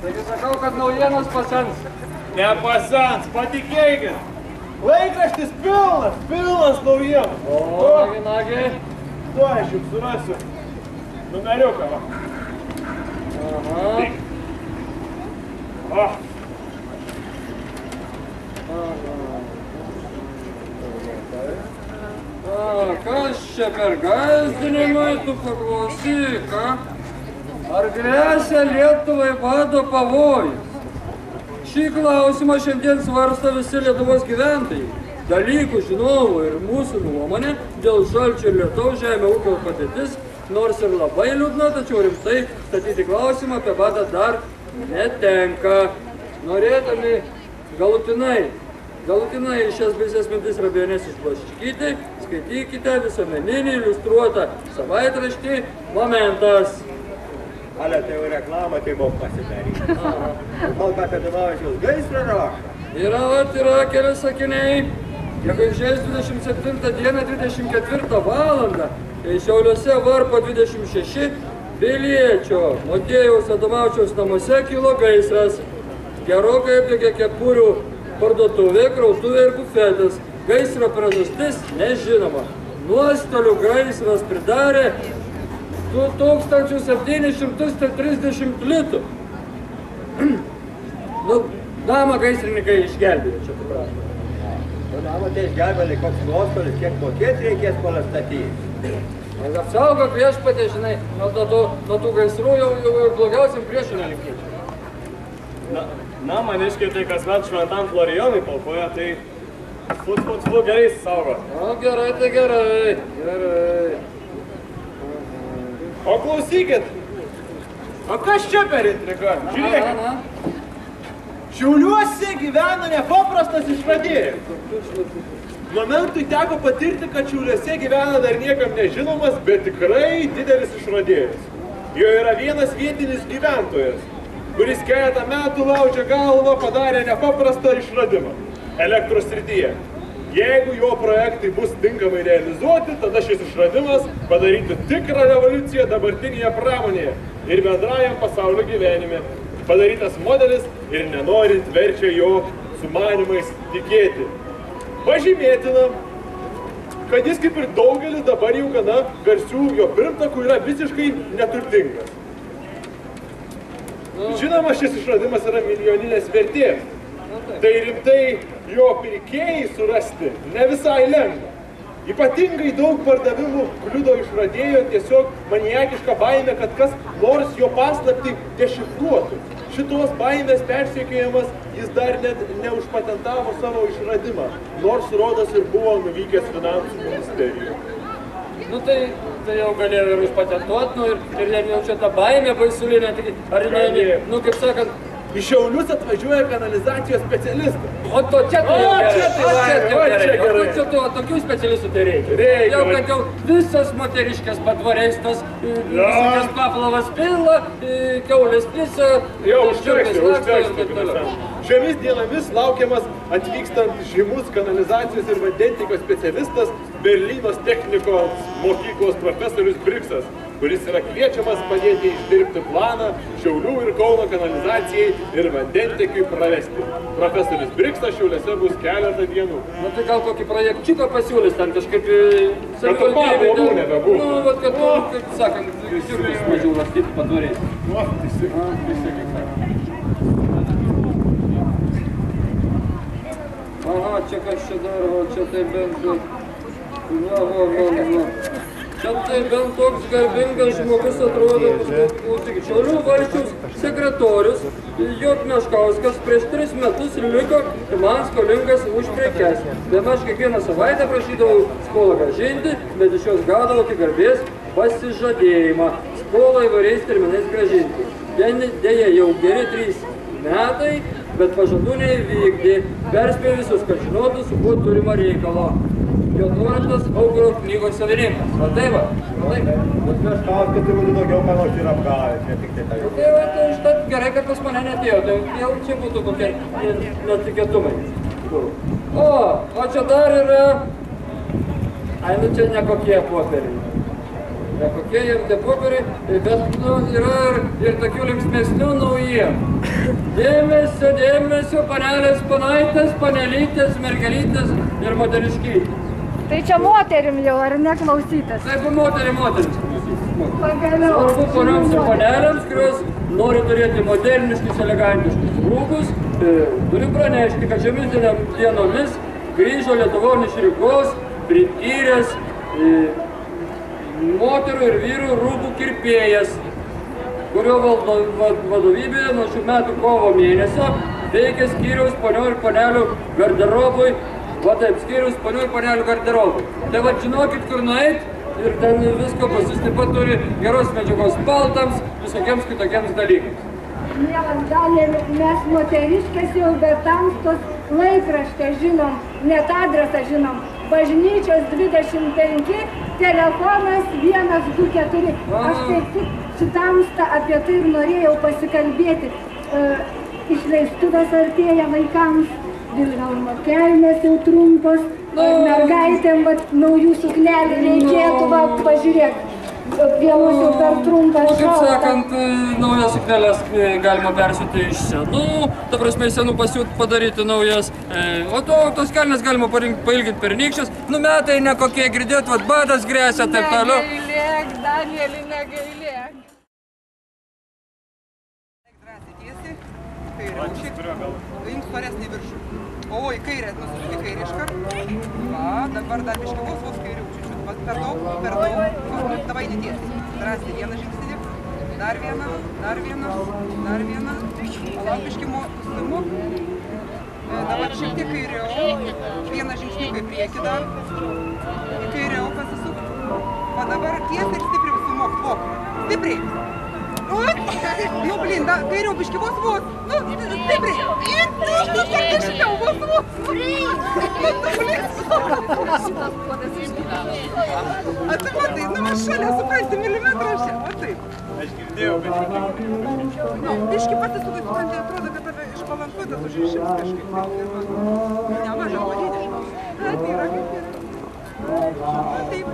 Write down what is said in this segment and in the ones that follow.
Taigi sakau, kad naujienos pasens. Nepasens, patikėkit. Laikraštis pilnas naujienų. O, nagi. Tuo aš jums surasiu numeriuką. Aha. O. Kas čia per gąsdinimai, tu paklausyk, Ar grėsia Lietuvai bado pavojus? Šį klausimą šiandien svarsto visi Lietuvos gyventojai. Dalykų žinovų ir mūsų nuomonė dėl šalčio ir lietaus žemė ūkio padėtis, nors ir labai liūdna, tačiau rimtai statyti klausimą apie badą dar netenka. Norėdami galutinai šias baisias mintis ir abejonės išblaškyti, skaitykite visuomeninį iliustruotą savaitraštį Momentas. Ale, tai jau reklamą tai mok pasidaryti. Kalba apie Damavičiaus gaisrą rašo. Yra keli sakiniai. Gegužės 27 dieną 24 valandą Šiauliuose Varpo 26 piliečio Motiejaus Adomavičiaus namuose kilo gaisras. Gerokai apdegė kepurių parduotuvė, krautuvė ir bufetas. Gaisro priežastis nežinoma. Nuostolių gaisras pridarė 2730 litų. Namą gaisrininkai išgelbėjo, čia suprato. O namą tai išgelbėjo, koks nuostolis, kiek mokėti reikės pastatyti. Apsaugok viešpatė, žinai, nuo tų gaisrų jau blogiausiam priešų nelinkėčiau. Na, maniškai tai kasmet šventam Florijonui paukoja, tai fu gerai saugo. O, gerai, tai gerai. O klausykit, o kas čia per intriga? Žiūrėkit, Šiauliuose gyvena nepaprastas išradėjas. Momentui teko patirti, kad Šiauliuose gyvena dar niekam nežinomas, bet tikrai didelis išradėjas. Jo yra vienas vietinis gyventojas, kuris keletą metų laužia galvą, padarė nepaprastą išradimą elektros srityje. Jeigu jo projektai bus tinkamai realizuoti, tada šis išradimas padaryti tikrą revoliuciją dabartinėje pramonėje ir bendrajam pasaulio gyvenime. Padarytas modelis ir nenorint verčia jo sumanimais tikėti. Pažymėtina, kad jis kaip ir daugelis dabar jau gana garsių jo pirmtakų yra visiškai neturtingas. Žinoma, šis išradimas yra milijoninės vertės. Tai rimtai jo pirkėjai surasti ne visai lengva. Ypatingai daug pardavimų kliudo išradėjo tiesiog maniakiška baimė, kad kas nors jo paslaptį dešifruotų. Šitos baimės persekiojamas jis dar net neužpatentavo savo išradimą, nors rodos ir buvo nuvykęs finansų ministerijoje. Nu tai jau galėjo ir užpatentuoti, ir jau čia ta baimė baisulinė, ar ne, nu kaip sakant, Iš Šiaulius atvažiuoja kanalizacijos specialistas. O čia tai gerai. Tokių specialistų tai reikia. Jau kad jau visas moteriškas patvareistas, visokias paplavas pila, kiaulės pisa, užteks. Šiomis dienomis laukiamas atvykstant žymus kanalizacijos ir vandentikos specialistas Berlynos technikos mokyklos profesorius Briksas, kuris yra kviečiamas padėti išdirbti planą Šiaulių ir Kauno kanalizacijai ir vandentiekiui pravesti. Profesorius Briksas Šiauliuose bus keletą dienų. Nu tai gal kokį projekčiuką pasiūlys ten kažkaip... Kad tu pablogų nebebūtų. Nu, vat kad tu, kaip sakant, siurlis mažiau lastyti padoriais. Nu, tiesiog. Aha, čia kas čia dar, čia tai bent... Čia tai bent toks garbingas žmogus atrodo, klausykit, Šiaulių valsčiaus sekretorius J. Meškauskas prieš 3 metus liko man skolingas už prekes. Aš kiekvieną savaitę prašydavau skolą grąžinti, bet iš jos gaudavau tik garbės pasižadėjimą skolą įvairiais terminais grąžinti. Deja, jau geri 3 metai, bet pažadų neįvykdė. Perspėjo visus, kad žinotų, su kuo turima reikalo. Jonuotas Auguro knygos savininkas. O tai va? Bet Meškauskas turbūt daugiau panos ir apgavęs, ne tik tai tai. Tai va, tai užtat gerai, kad pas mane netėjo, tai jau čia būtų kokie netikėtumai. O čia dar yra... Ai, nu čia nekokie popieriai. Nekokie ir tie popieriai, bet yra ir tokių linksmesnių naujienų. Dėmesio, dėmesio, panelės, panaitės, panelytės, mergelytės ir moteriškytės. Tai čia moterim jau, ar ne klausytis? Taip, moteris klausytis. Pagaliau. Svarbu ponioms ir panelėms, kurios nori turėti moderniškus, elegantiškus rūbus. Turiu pranešti, kad šiomis dienomis grįžo Lietuvon iš Rygos prityręs moterų ir vyrų rūbų kirpėjas, kurio vadovybėje nuo šių metų kovo mėnesio veikia skyriaus ponių ir panelių garderobui, va taip, skyriaus ponių ir panelių garderobui. Tai va, žinokit, kur nueit ir ten visko pas jis taip pat turi geros medžiagos paltams, visokiems kitokiems dalykams. Mielas Daniel, mes moteriškės jau be tamstos laikraštę žinom, net adresą žinom. Bažnyčios 25, telefonas 124. Aš kaip tik šitamstą apie tai ir norėjau pasikalbėti. Išleistuvės artėja vaikams, Vilhelmo kelnės jau trumpos, mergaitėm naujų suknelių reikėtų, va, pažiūrėk. Vienos jau per trumpas Kaip sakant, naujas suknelės galima persiūti iš senų, ta prasme, senų pasiūt padaryti naujas, o tos kelnes galima pailginti pernykščias, nu metai nekokie, girdėt, vat badas grėsia, taip toliau. Negailėk, Danieli, negailėk. Drąsiai tiesiai, kairė aušį, paimk svaresnį viršų. O, į kairę, nusisuk į kairę iškart. Va, dabar dar biškį vos kairė aušį. Per daug, davai netiesiai. Drąsiai, vieną žingsnį, dar vieną. Palauk biškį smuk. Dabar šiek tiek kairiau, vieną žingsniuką į priekį dar. Į kairiau pasisuk. O dabar tiesiai ir stipriai sumok, tvok. Stipriai. Nu, blin, kairiau biškį vos. Nu, stipriai. Ir biškiau vos. A tu matai, nu mes šalia, supranti, milimetrą čia, o taip. Aš girdėjau, bet Nu, biškį pasisukai, supranti, atrodo, kad tave išbalansuotas užrišims kažkaip. Nemaža padidiškas. Tai yra kaip yra. Taip,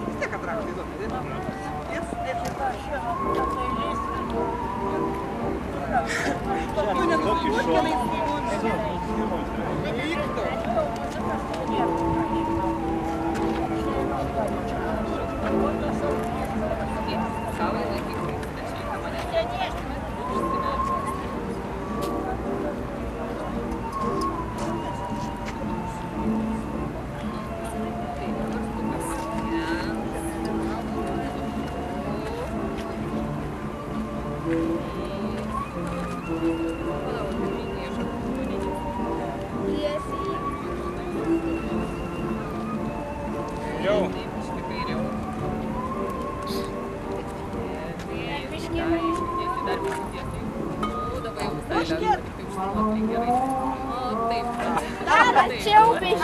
vis tiek atrakštai įdomi. Tu nenusimuot keliais vykto.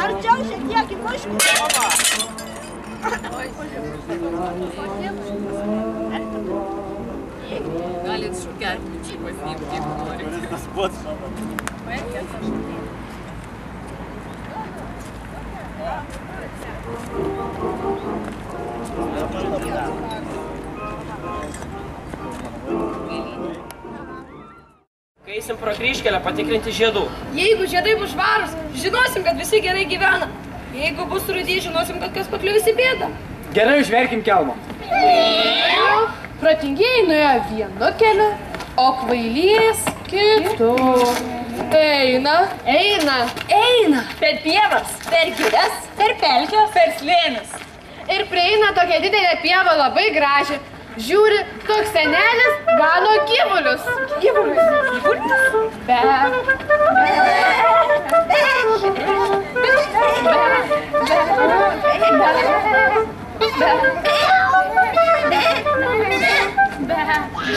Arčiau šiek tiek į mišką. Galit šukelti čia pasiimti, jeigu norite. tas pats šamas. Kai eisim pro kryžkelę patikrinti žiedų. Jeigu žiedai bus švarūs, žinosim, kad visi gerai gyvena. Jeigu bus rudi, žinosim, kad kas pakliuvis į bėdą. Gerai, užverkim kelmą. Protingieji nuėjo vienu keliu, o kvailys kitu. Eina. Per pievas, per girias, per pelkes, per slėnius. Ir prieina tokia didelė pieva labai graži. Žiūri, toks senelis gano gyvulius.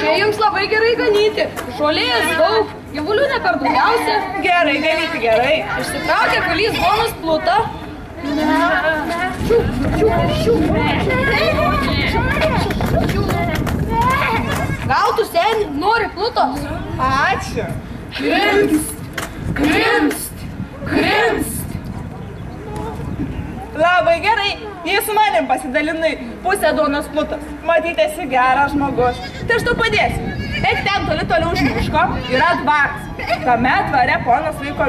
Čia jums labai gerai ganyti. Žolės daug, gyvulių ne per daugiausia. Gerai, ganyti gerai. Išsitraukė kalys bonus plutą. Gal tu seni nori plutos? Ačiū. Krimst. Labai gerai, jei su manim pasidalinai pusę duonos plutos. Matyt, esi geras žmogus. Tai aš tau padėsiu. Ir ten toliau už miško yra dvaras. Tame dvare ponas laiko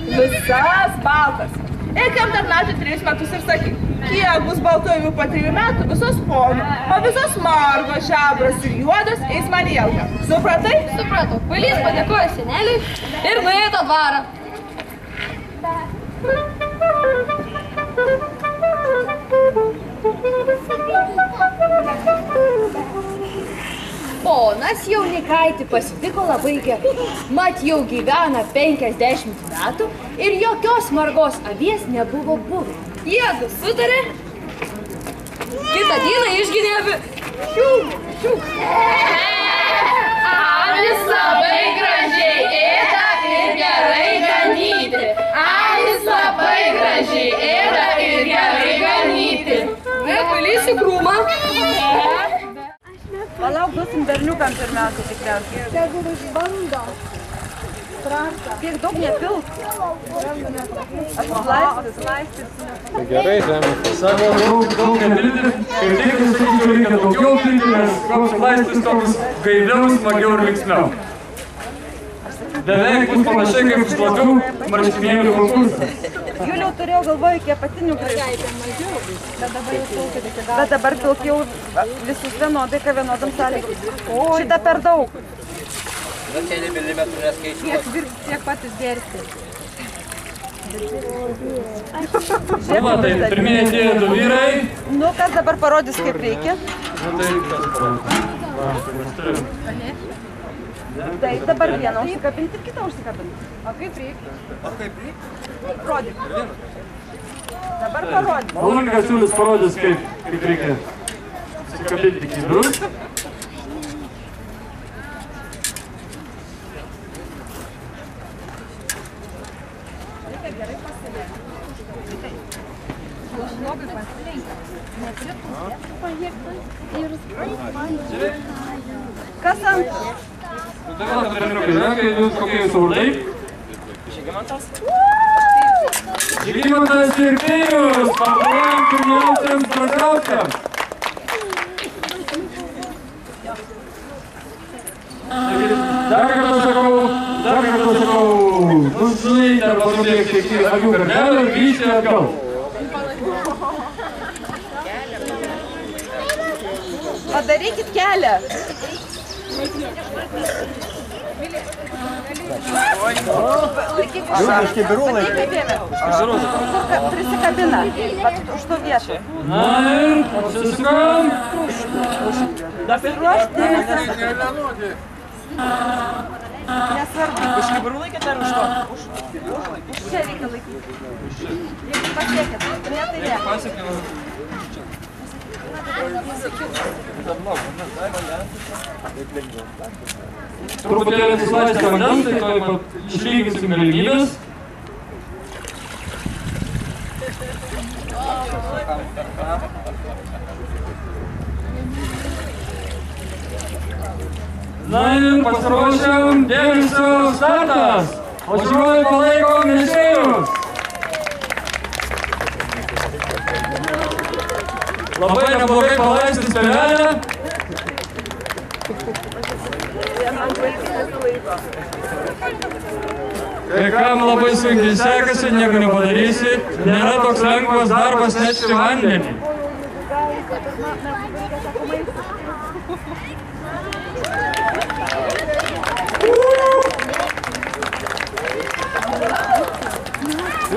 visas baltas. Ir kam tarnauti 3 metus ir sakyk, kiek bus baltųjų po 3 metų, visos ponų, o visos margos, žabros ir juodos eis man į algą. Supratai? Supratau. Kvailys padėkojo seneliui ir nuėjo į tą dvarą. Ponas jaunikaitį pasitiko labai gerai. Mat jau gyvena 50 metų ir jokios margos avies nebuvo buvę. Jiedu sutarė. Kitą dieną išginė avi. Avis labai gražiai ėda ir gerai ganyti. Avis labai gražiai ėda ir gerai ganyti. Kvailys į krūmą. Palauk, duosim berniukam pirmiausia tikriausiai. Tegul išbando. Tiek daug nepilk. Atsilaistys. Tai gerai, žemė. Sako, daug nepilti. Kaip tik, sakyčiau, reikia daugiau pilti, nes koks laistis toks gaiviau, smagiau ir linksmiau. Beveik bus panašiai kaip šlapių marškinėlių konkursas. Juliau turėjau galvoje iki apatinių priežų. Bet dabar pilk jau visus vienodai, ką vienodam sąlygom. Šitą per daug. Tiek patys gersti. Va, tai pirmieji atėjo 2 vyrai. Nu, kas dabar parodys, kaip reikia? Taip, dabar vieną užsikabinti ir kitą užsikabinti. O kaip reikia? Rodyk. Dabar parodyk. Malonikas Julius parodys, kaip reikia užsikabinti kydrus. Reikia gerai pasilenkti. Labai pasilenkti. Kas antras? Kokie jūsų vardai? Žygimantas ir Pijus, paplojam pirmiausiams braziausiams. Dar kartą sakau, nusileidė arba nubėgti iki avių gardelio ir grįžti atgal. Padarykit kelią. Jūriškai birūlai. Prisikabina. Už to vietą. Na ir apsisukam. Ruošti. Nesvarbu. Už kibirų laikėte ar už to? Už čia reikia laikyti. Jeigu pasiekit, ne tai ne. Pasiekiau. Truputėlį atsislaistė vandens, tai tuoj pat išlyginsim galimybės. Na ir pasiruošiam, dėmesio startas! O žiūrovai palaiko mėgėjus! Labai neblogai palaistis pelelę. Kai kam labai sunkiai sekasi, nieko nepadarysi, nėra toks lengvas darbas nešti vandenį.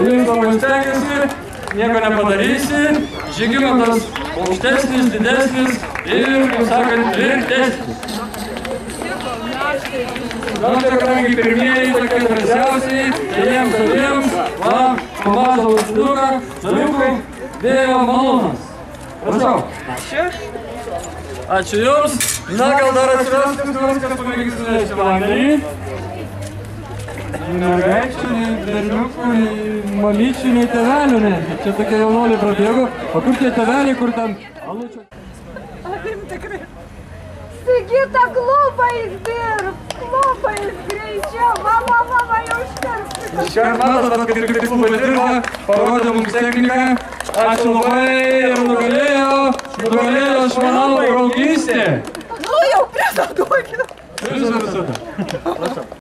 Linkomai stengiasi, nieko nepadarysi, Žygimantas aukštesnis, didesnis ir, kaip sakant, tvirtesnis. Na, čia kadangi pirmieji tokie drąsiausiai, jiems abiems, va, pamažą laučinuką, žaliukų, vėjo malonas. Prašau. Ačiū. Ačiū Jums. Na, gal dar atsiras, kas nors, kas pamėgis nunešti vandenį. Nei mergaičių, nei berniukų, nei mamyčių, nei tėvelių, ne. Čia tokie jaunoliai prabėgo. O kur tie tėveliai, kur ten alučio? Avim tikrai. Sigita, klubais dirb, klubais greičiau, mama jau ištarpti. Iškart matot, kad kaip klubai dirba, parodė mums techniką. Ačiū labai ir nugalėjo, aš manau, draugystė. Nu jau prisaduokit. Visada.